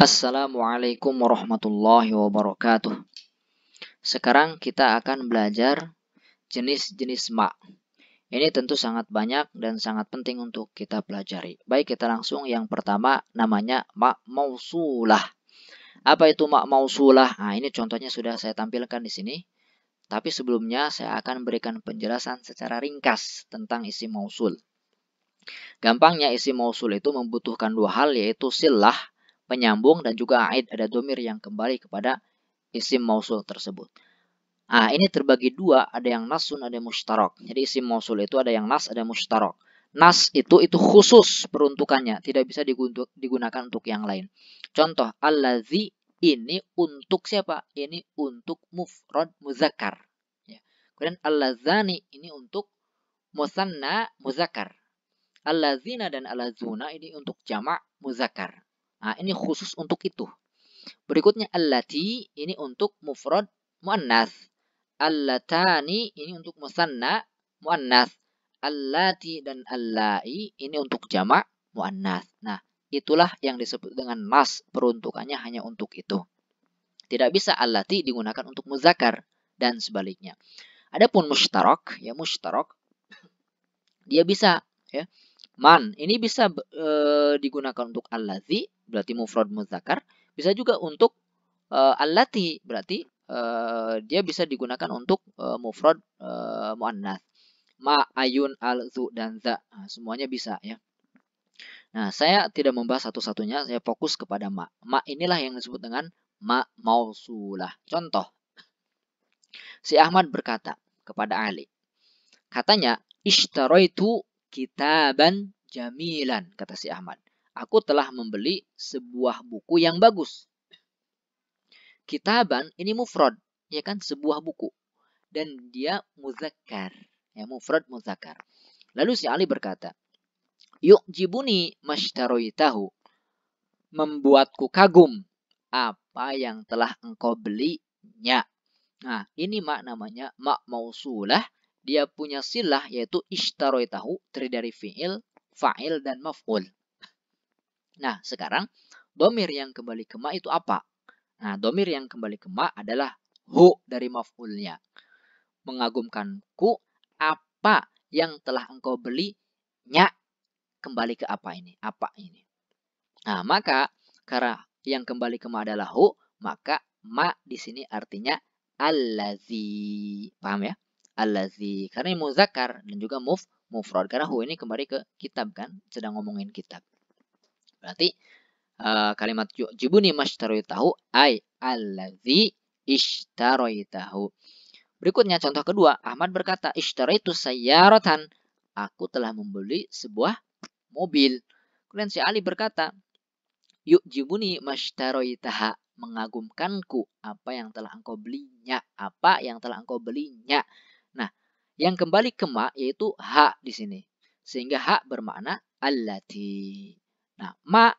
Assalamualaikum warahmatullahi wabarakatuh. Sekarang kita akan belajar jenis-jenis ma. Ini tentu sangat banyak dan sangat penting untuk kita pelajari. Baik, kita langsung yang pertama namanya ma mausulah. Apa itu ma mausulah? Nah, ini contohnya sudah saya tampilkan di sini. Tapi sebelumnya saya akan berikan penjelasan secara ringkas tentang isim mausul. Gampangnya isim mausul itu membutuhkan dua hal, yaitu silah, penyambung, dan juga aid, ada domir yang kembali kepada isim mausul tersebut. Nah, ini terbagi dua, ada yang nasun, ada yang mushtarak. Jadi isim mausul itu ada yang nas, ada yang mushtarak. Nas itu khusus peruntukannya, tidak bisa digunakan untuk yang lain. Contoh, allazi ini untuk siapa? Ini untuk mufrad muzakkar. Ya. Kemudian allazani ini untuk musanna muzakkar. Allazina dan allazuna ini untuk jamak muzakkar. Nah, ini khusus untuk itu. Berikutnya allati ini untuk mufrad muannats. Allatani ini untuk musanna muannats. Allati dan allai ini untuk jamak muannats. Nah, itulah yang disebut dengan nas, peruntukannya hanya untuk itu. Tidak bisa allati digunakan untuk muzakkar dan sebaliknya. Adapun mushtarak, ya mushtarak dia bisa, ya. Man ini bisa digunakan untuk allazi, berarti mufrad muzakkar, bisa juga untuk allati, berarti dia bisa digunakan untuk mufrad muannats. Ma, ayun, al, zu, dan za, nah, semuanya bisa, ya. Nah, saya tidak membahas satu-satunya, saya fokus kepada ma. Ma inilah yang disebut dengan ma mausulah. Contoh, si Ahmad berkata kepada Ali, katanya, ishtaraitu kitaban jamilan, kata si Ahmad. Aku telah membeli sebuah buku yang bagus. Kitaban ini mufrad, ya kan, sebuah buku. Dan dia muzakkar, ya, mufrad muzakkar. Lalu si Ali berkata, yu'jibuni mashtaroitahu, membuatku kagum apa yang telah engkau belinya. Nah, ini mak namanya mak mausulah. Dia punya silah yaitu ishtaroitahu, terdiri dari fi'il, fa'il, dan maf'ul. Nah, sekarang domir yang kembali ke ma itu apa? Nah, domir yang kembali ke ma adalah hu dari maf'ulnya. Mengagumkanku apa yang telah engkau belinya, kembali ke apa ini? Apa ini? Nah, maka karena yang kembali ke ma adalah hu, maka ma di sini artinya allazi. Paham ya? Allazi. Karena ini muzakkar dan juga mufrad. Karena hu ini kembali ke kitab kan, sedang ngomongin kitab. Berarti kalimat yu'jibuni mashtaroitahu ay allazi ishtaroitahu. Berikutnya contoh kedua, Ahmad berkata, ishtaraitu sayyaratan, aku telah membeli sebuah mobil. Kemudian si Ali berkata, yu'jibuni mashtaroitaha, mengagumkanku apa yang telah engkau belinya, apa yang telah engkau belinya. Nah, yang kembali ke ma yaitu ha di sini, sehingga ha bermakna allati. Nah, ma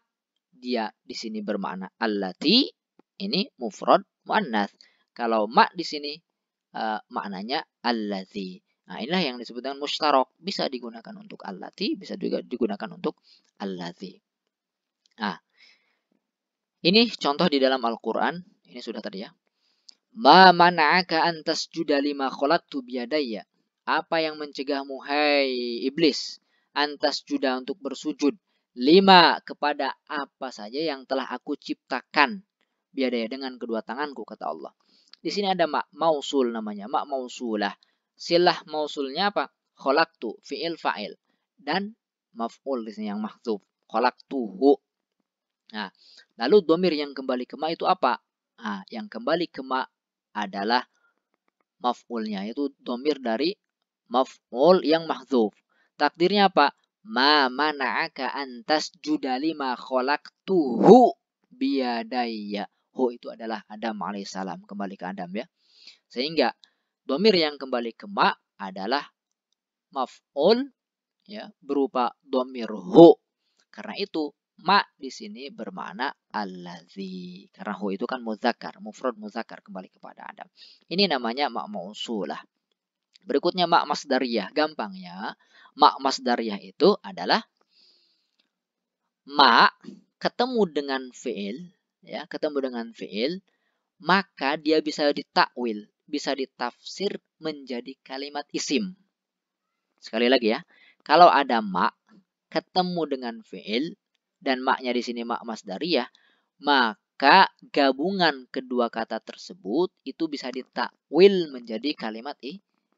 dia di sini bermakna allati, ini mufrad muannats. Kalau ma di sini maknanya allazi. Nah, inilah yang disebut dengan mushtarak, bisa digunakan untuk allati, bisa juga digunakan untuk allazi. Nah, ini contoh di dalam Al-Quran. Ini sudah tadi ya. Ma mana'aka an tasjuda lima khalaqtu biyadayya. Apa yang mencegahmu, hai iblis, an tasjuda untuk bersujud, lima kepada apa saja yang telah aku ciptakan, biyadayya dengan kedua tanganku, kata Allah. Di sini ada ma mausul namanya, ma mausulah. Silah mausulnya apa? Khalaqtu, fi'il fa'il, dan maf'ul di sini yang mahdzuf, khalaqtuhu. Nah, lalu domir yang kembali ke ma itu apa? Nah, yang kembali ke ma adalah maf'ulnya, yaitu domir dari maf'ul yang mahdzuf. Takdirnya apa? Ma mana'aka an tasjuda lima khalaqtuhu biyadayya. Hu itu adalah Adam alaihissalam, kembali ke Adam ya. Sehingga domir yang kembali ke ma adalah maf'ul, ya, berupa domir hu. Karena itu ma di sini bermakna allazi. Karena hu itu kan muzakkar, mufrad muzakkar, kembali kepada Adam. Ini namanya ma mausulah. Berikutnya ma masdariyah. Gampangnya ma masdariyah itu adalah ma ketemu dengan fi'il, ya, ketemu dengan fi'il, maka dia bisa ditakwil, bisa ditafsir menjadi kalimat isim. Sekali lagi ya, kalau ada ma ketemu dengan fi'il dan maknya di sini mak masdariyah, maka gabungan kedua kata tersebut itu bisa ditakwil menjadi kalimat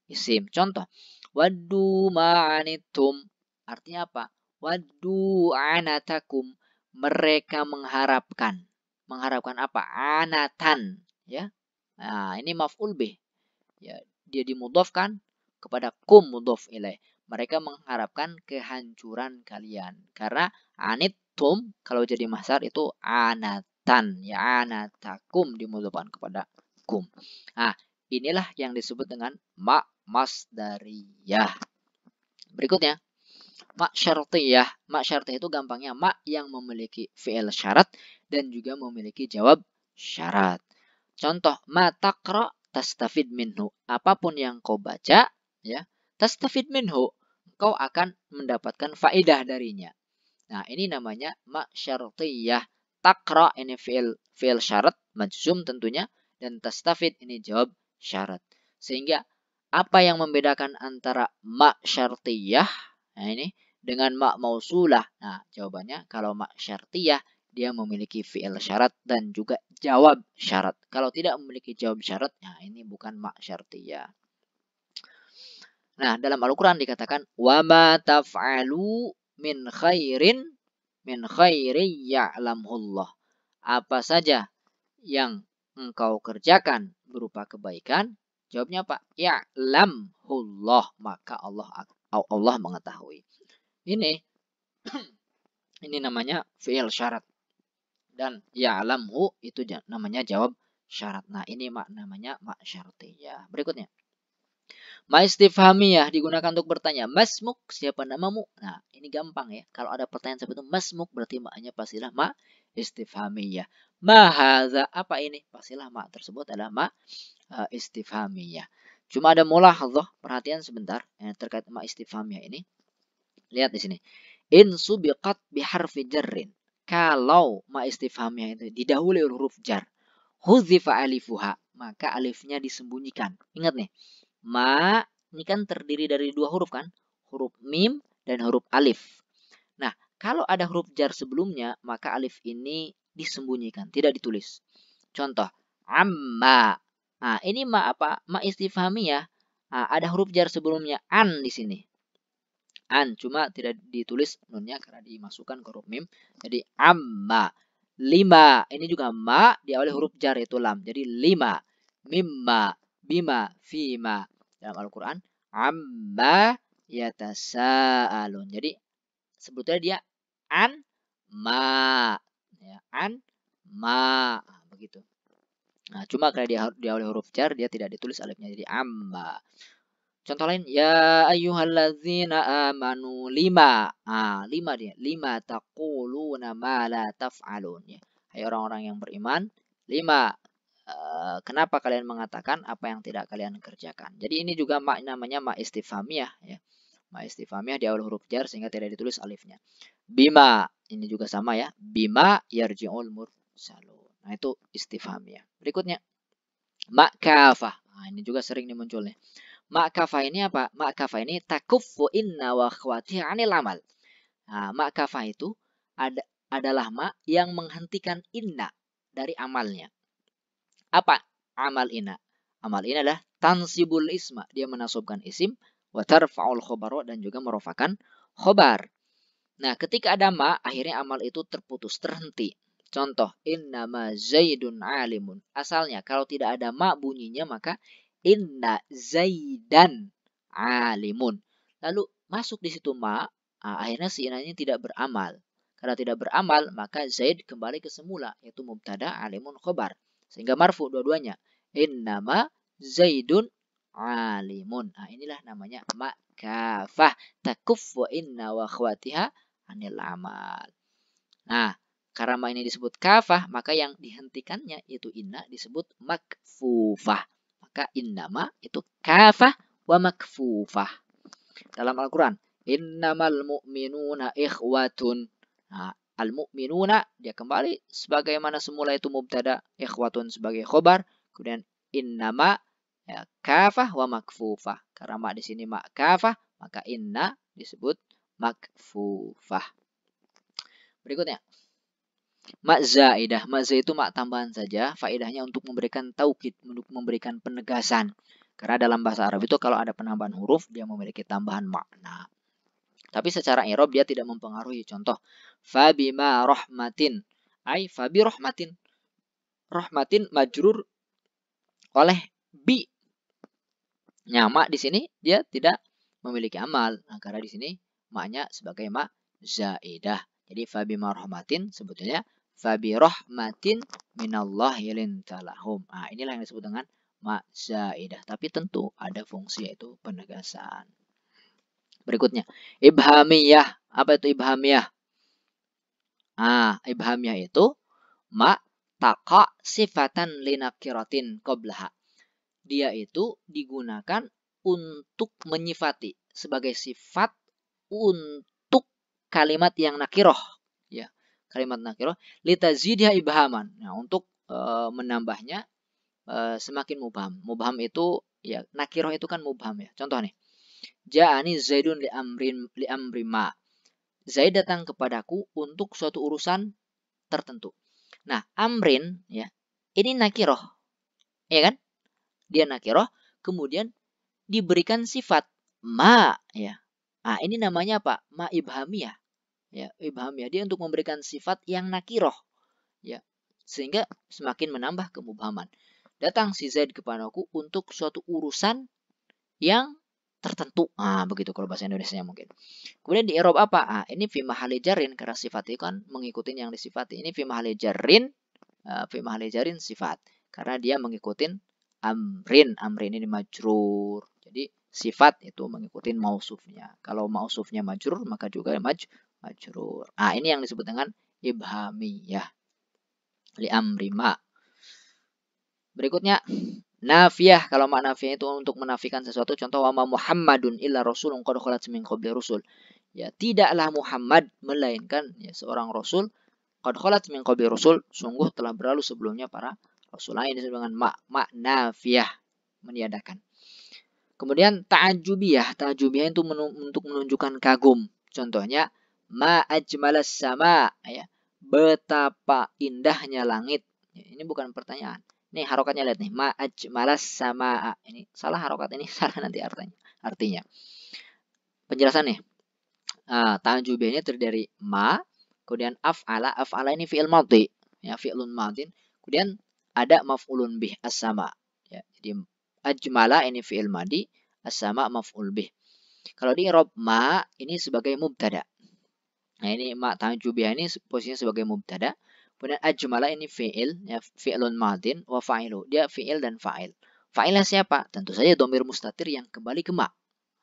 isim. Contoh, waddu ma'anitum. Artinya apa? Waddu anatakum. Mereka mengharapkan. Mengharapkan apa? Anatan. Ya. Nah, ini maf'ul bih. Ya, dia dimudhafkan kepada kum mudhaf ilaih. Mereka mengharapkan kehancuran kalian. Karena anittum kalau jadi masdar itu anatan. Ya, anatakum dimudhafkan kepada kum. Nah, inilah yang disebut dengan ma masdariyah. Berikutnya, ma syartiyah. Ma syartiyah itu gampangnya ma yang memiliki fi'il syarat dan juga memiliki jawab syarat. Contoh, ma taqra tastafid minhu. Apapun yang kau baca, ya, tastafid minhu, kau akan mendapatkan faedah darinya. Nah, ini namanya ma syartiyah. Taqra ini fi'il syarat majzum tentunya, dan tastafid ini jawab syarat. Sehingga apa yang membedakan antara ma syartiyah, nah ini, dengan ma mausulah? Nah, jawabannya kalau ma syartiyah dia memiliki fi'il syarat dan juga jawab syarat. Kalau tidak memiliki jawab syarat, nah ini bukan ma syartiyah. Nah, dalam Al-Quran dikatakan wa ma taf'alu min khairin ya'lamullah. Apa saja yang engkau kerjakan berupa kebaikan, jawabnya apa? Ya'lamullah, maka Allah mengetahui. Ini namanya fi'il syarat. Dan ya'lamhu itu namanya jawab syarat. Nah, ini namanya ma syartiyah. Berikutnya, ma istifhamiyah digunakan untuk bertanya, masmuk, siapa namamu? Nah, ini gampang ya. Kalau ada pertanyaan seperti itu, masmuk, berarti maknya pastilah ma istifhamiyah. Ma hadza, apa ini? Pastilah ma tersebut adalah ma istifhamiyah. Cuma ada mulahadzah, perhatian sebentar terkait ma istifhamiyah ini. Lihat di sini. In subiqat biharfi jarrin. Kalau ma istifhamiyah itu didahului oleh huruf jar, hudzifa alifuha, maka alifnya disembunyikan. Ingat nih, ma ini kan terdiri dari dua huruf kan? Huruf mim dan huruf alif. Nah, kalau ada huruf jar sebelumnya, maka alif ini disembunyikan, tidak ditulis. Contoh, amma. Nah, ini ma apa? Ma istifhamiyah. Nah, ada huruf jar sebelumnya, an di sini. An, cuma tidak ditulis nunnya karena dimasukkan ke huruf mim. Jadi amma. Lima, ini juga ma diawali huruf jar yaitu lam. Jadi lima, mimma, bima, fima. Dalam Al-Quran, amma yatasaalun. Jadi sebetulnya dia an ma, ya, an ma, begitu. Nah, cuma karena dia diawali huruf jar, dia tidak ditulis alifnya, jadi amma. Contoh lain, ya ayyuhalladzina amanu lima. Ah, lima dia. Lima taquluna ma la taf'alun. Ya. Hai orang-orang yang beriman, lima. Kenapa kalian mengatakan apa yang tidak kalian kerjakan? Jadi ini juga namanya ma istifhamiyah. Ya. Ma istifhamiyah di awal huruf jar sehingga tidak ditulis alifnya. Bima, ini juga sama ya. Bima yarji'ul mursalun. Nah itu istifhamiyah. Berikutnya, ma kafah. Nah, ini juga sering nih muncul nih. Ma kafah ini apa? Ma kafah ini takuffu inna wa akhwatiha 'anil amal. Nah, ma kafah itu adalah ma yang menghentikan inna dari amalnya. Apa amal inna? Amal inna adalah tansibul isma, dia menasubkan isim, wa tarfa'ul khabara dan juga merofakan khobar. Nah, ketika ada ma, akhirnya amal itu terputus, terhenti. Contoh, innama zaidun alimun. Asalnya kalau tidak ada ma bunyinya maka inna zaidan alimun. Lalu masuk di situ ma, akhirnya si inna ini tidak beramal. Karena tidak beramal maka zaid kembali ke semula yaitu mubtada alimun khobar. Sehingga marfu dua-duanya. Innama zaidun alimun. Nah, inilah namanya ma kafah. Takuffu inna wa akhwatiha 'anil amal. Nah, karena ma ini disebut kafah, maka yang dihentikannya itu inna disebut makfufah. Maka innama itu kafah wa makfufah. Dalam Al-Quran, innamal mu'minuna ikhwatun. Nah, Al-mu'minuna dia kembali sebagaimana semula itu mubtada, ikhwatun sebagai khobar, kemudian innama ya, kafah wa makfufah. Karena ma di sini ma kafah, maka inna disebut makfufah. Berikutnya ma zaidah. Ma za itu ma tambahan saja, faedahnya untuk memberikan taukid, untuk memberikan penegasan. Karena dalam bahasa Arab itu kalau ada penambahan huruf dia memiliki tambahan makna. Tapi secara i'rab dia tidak mempengaruhi. Contoh, fabima rahmatin, ay fabi rahmatin. Rahmatin majrur oleh bi. Nyama di sini dia tidak memiliki amal. Nah, karena di sini maknya sebagai ma zaidah. Jadi fabima rahmatin sebetulnya fabi rahmatin minallahi lintalahum. Nah, inilah yang disebut dengan ma zaidah. Tapi tentu ada fungsi yaitu penegasan. Berikutnya, ibhamiyah. Apa itu ibhamiyah? Ibhamiyah itu ma taqa sifatan linakiratin qablaha. Dia itu digunakan untuk menyifati sebagai sifat untuk kalimat yang nakiroh. Ya, kalimat nakiroh litazidha ibhaman. Nah, untuk menambahnya semakin mubham. Mubham itu ya nakiroh itu kan mubham ya. Contoh nih. Ja'ani Zaidun li amri ma. Zaid datang kepadaku untuk suatu urusan tertentu. Nah, amrin ya. Ini nakiroh. Ya kan? Dia nakiroh, kemudian diberikan sifat ma ya. Nah, ini namanya apa? Ma ibhamiyah. Ya, ibhamiyah dia untuk memberikan sifat yang nakiroh. Ya. Sehingga semakin menambah kemubhaman. Datang si Zaid kepadaku untuk suatu urusan yang tertentu. Begitu kalau bahasa Indonesia mungkin. Kemudian di i'rab apa? Ini fi mahali jarin karena sifat itu kan mengikuti yang disifati. Ini fi mahali jarin sifat karena dia mengikuti amrin. Amrin ini majrur. Jadi sifat itu mengikuti mausufnya. Kalau mausufnya majrur maka juga majrur. Ini yang disebut dengan ibhamiyah. Li amri ma. Berikutnya nafiyah. Kalau makna nafiyah itu untuk menafikan sesuatu. Contoh wa ma Muhammadun illa rasulun qad khalat min qabli rusul. Ya, tidaklah Muhammad melainkan ya seorang rasul qad khalat min qabli rusul, sungguh telah berlalu sebelumnya para rasul. Ini disebut dengan ma nafiyah, meniadakan. Kemudian ta'ajjubiyah. Ta'ajjubiyah itu untuk menunjukkan kagum. Contohnya ma ajmalas sama ya. Betapa indahnya langit. Ya, ini bukan pertanyaan. Nih harokatnya lihat nih. Ma ajmalas sama. Ini salah harokat ini, salah nanti artinya. Penjelasan nih. Ta'ajjubiyah ini terdiri dari ma, kemudian af'ala. Af'ala ini fi'il madhi. Ya, fi'lun madhin. Kemudian ada maf'ulun bih as-sama. Ya, jadi ajmala ini fi'il madi, as-sama maf'ul bih. Kalau di i'rab ma ini sebagai mubtada. Nah, ini ma ta'ajjubiyah ini posisinya sebagai mubtada. Kemudian ajmala ini fi'il, ya fi'lun madin wa fa'ilu. Dia fi'il dan fa'il. Fa'ilnya siapa? Tentu saja dhamir mustatir yang kembali ke ma.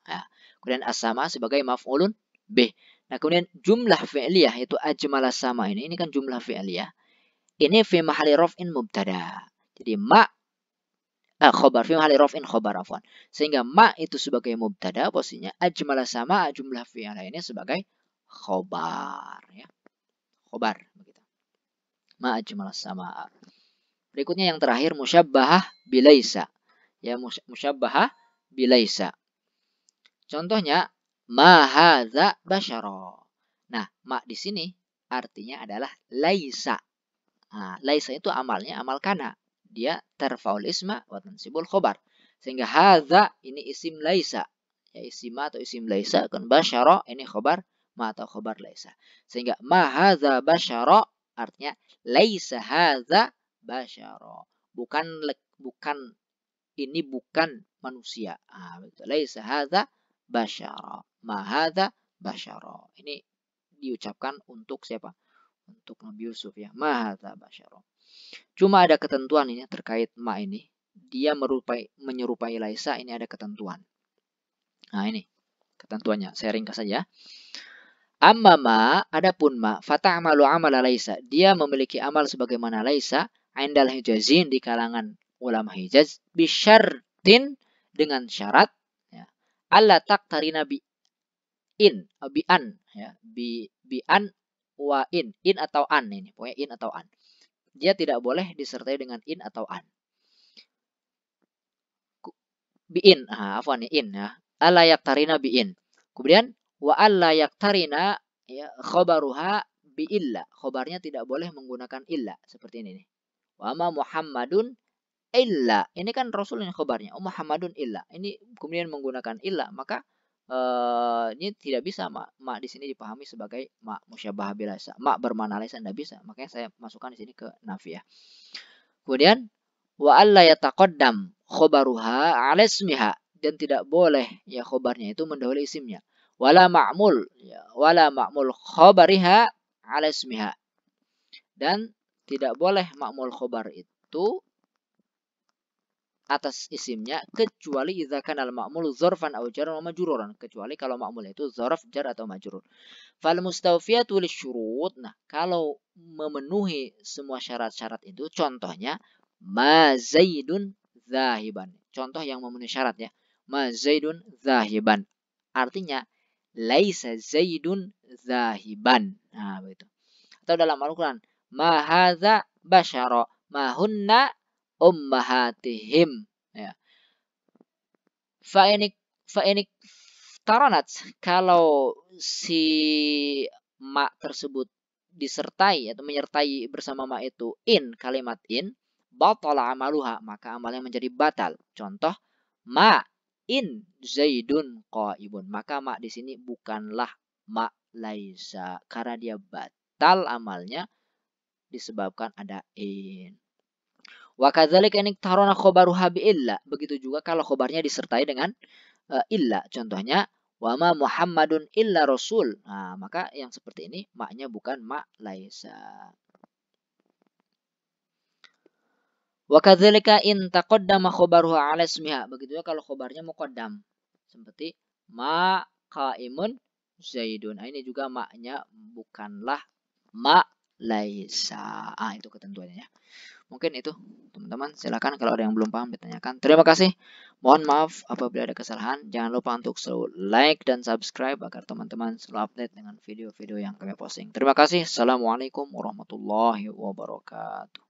Nah, kemudian as-sama sebagai maf'ulun bih. Nah, kemudian jumlah fi'liyah itu ajmala sama ini kan jumlah fi'liyah. Ini fi mahali raf'in mubtada. Jadi ma khobar fi mahali raf'in khobar afwan. Sehingga ma itu sebagai mubtada, posisinya ajmala sama jumlah fi'liyah ini sebagai khobar ya. Khobar begitu. Ma ajmala sama. Berikutnya yang terakhir musyabbahah bilaisa. Ya, musyabbahah bilaisa. Contohnya ma hadza basyara. Nah, ma di sini artinya adalah laisa. Laisa itu amalnya amal kana. Dia tarfaul isma wa tansibul khobar. Sehingga hadza ini isim laisa. Ya, isim atau isim laisa, kan basyara ini khobar ma atau khobar laisa. Sehingga ma hadza basyara artinya laisa hadza basyara. Bukan ini bukan manusia. Betul. Laisa hadza basyara. Ma hadza basyara. Ini diucapkan untuk siapa? Untuk Nabi Yusuf ya. Ma hadza basyara. Cuma ada ketentuan ini terkait ma ini. Dia menyerupai laisa, ini ada ketentuan. Nah, ini ketentuannya. Saya ringkas saja. Amma ma, adapun ma, fata'amalu amala laisa. Dia memiliki amal sebagaimana laisa, indal hijazin di kalangan ulama Hijaz, bisyartin dengan syarat ya. Allah taqtarina bi an ya, bi an wa in atau an ini, pokoknya in atau an. Dia tidak boleh disertai dengan in atau an. Biin, afwan in ya. Alla yaktarina biin. Kemudian wa alla yaktarina ya khabaruha bi illa. Khabarnya tidak boleh menggunakan illa seperti ini nih. Wa ma Muhammadun illa. Ini kan Rasul yang khabarnya. Muhammadun illa. Ini kemudian menggunakan illa, maka ini tidak bisa ma di sini dipahami sebagai ma musyabbah bilaisa. Ma bermakna laisa tidak bisa. Makanya saya masukkan di sini ke nafiyah. Kemudian wa alla yataqaddam khabaruha 'ala ismiha, dan tidak boleh ya khabarnya itu mendahului isimnya. Wala ma'mul ya, wala ma'mul khabariha 'ala ismiha. Dan tidak boleh ma'mul khabar itu atas isimnya kecuali idza kana al-ma'mul dzarfan aw jarran wa majruran, kecuali kalau ma'mul itu dzaraf, jar atau majrur. Fal mustawfiyatu lisyurut. Nah, kalau memenuhi semua syarat-syarat itu, contohnya ma zaidun zahiban. Contoh yang memenuhi syarat ya. Ma zaidun zahiban. Artinya laisa zaidun zahiban. Nah, begitu. Atau dalam Al-Qur'an, ma hadza basyara ma hunna ummahatihim ya. Fa inik taronat, kalau si ma tersebut disertai atau menyertai bersama ma itu in, kalimat in, batala amaluha, maka amalnya menjadi batal. Contoh ma in zaidun qaibun, maka ma di sini bukanlah ma laisa, karena dia batal amalnya disebabkan ada in. Wa kadzalika in tarona khabaruha bi illa. Begitu juga kalau khabarnya disertai dengan illa. Contohnya wa ma Muhammadun illa rasul. Nah, maka yang seperti ini maknya bukan ma laisa. Wa kadzalika in taqaddama khabaruha 'ala ismiha. Begitu juga kalau khabarnya muqaddam. Seperti ma qaimun zaidun. Nah, ini juga maknya bukanlah ma laisa. Itu ketentuannya ya. Mungkin itu teman-teman, silakan kalau ada yang belum paham ditanyakan. Terima kasih. Mohon maaf apabila ada kesalahan. Jangan lupa untuk selalu like dan subscribe agar teman-teman selalu update dengan video-video yang kami posting. Terima kasih. Assalamualaikum warahmatullahi wabarakatuh.